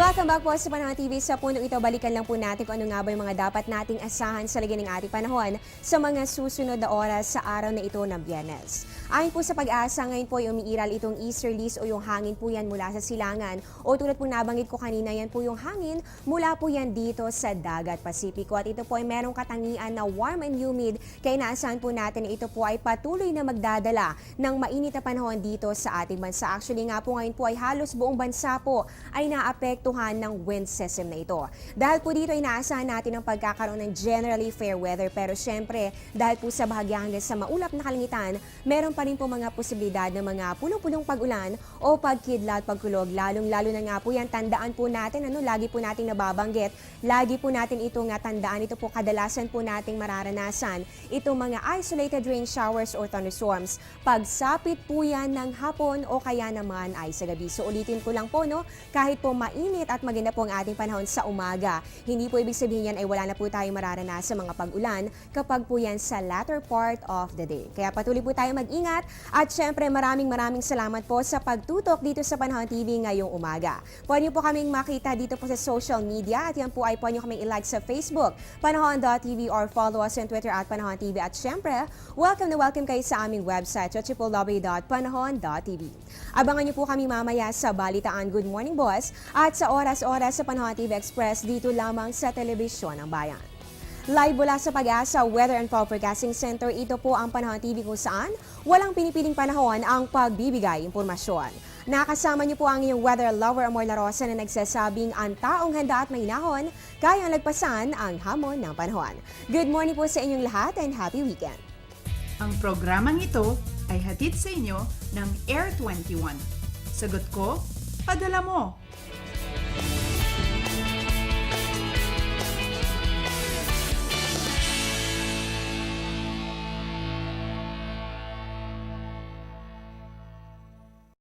Welcome back po sa Panahon TV. Sa punong ito, balikan lang po natin kung ano nga ba yung mga dapat nating asahan sa lagay ng ating panahon sa mga susunod na oras sa araw na ito ng Biyernes. Ayon po sa Pag-asa, ngayon po ay umiiral itong easterlies o yung hangin po yan mula sa silangan. O tulad po nabanggit ko kanina, yan po yung hangin mula po yan dito sa Dagat Pasipiko. At ito po ay merong katangian na warm and humid. Kaya inaasahan po natin na ito po ay patuloy na magdadala ng mainit na panahon dito sa ating bansa. Actually nga po ngayon po ay halos buong bansa po ay naapektuhan ng wind system na ito. Dahil po dito inaasahan natin ang pagkakaroon ng generally fair weather, pero syempre dahil po sa bahagya hanggang sa maulap na kalangitan, meron pa rin po mga posibilidad ng mga punong-punong pag-ulan o pagkidlat, pagkulog. Lalong-lalo na nga po yan, tandaan po natin, lagi po nating nababanggit, lagi po natin ito nga tandaan, ito po kadalasan po nating mararanasan, itong mga isolated rain showers or thunderstorms. Pagsapit po yan ng hapon o kaya naman ay sa gabi. So ulitin ko lang po, kahit po mainit at maganda po ang ating panahon sa umaga, hindi po ibig sabihin yan ay wala na po tayong mararanasan mga pag-ulan kapag po yan sa latter part of the day. Kaya patuloy po tayo mag-ingat at syempre maraming salamat po sa pagtutok dito sa Panahon TV ngayong umaga. Pwede niyo po kaming makita dito po sa social media at yan po ay pwede niyo kaming i-like sa Facebook, Panahon.tv, or follow us on Twitter at Panahon TV. At syempre, welcome na welcome kayo sa aming website, www.panahon.tv. Abangan niyo po kami mamaya sa Balitaan Good Morning Boss at sa oras-oras sa Panahon TV Express dito lamang sa Telebisyon ng Bayan. Live mula sa Pag-asa Weather and Forecasting Center, ito po ang Panahon TV kung saan walang pinipiling panahon ang pagbibigay impormasyon. Nakasama niyo po ang iyong weather lover Amor La Rosa na nagsasabing ang taong handa at mahinahon kayang lagpasan ang hamon ng panahon. Good morning po sa inyong lahat and happy weekend. Ang programang ito ay hatid sa inyo ng Air 21. Sagot ko, padala mo.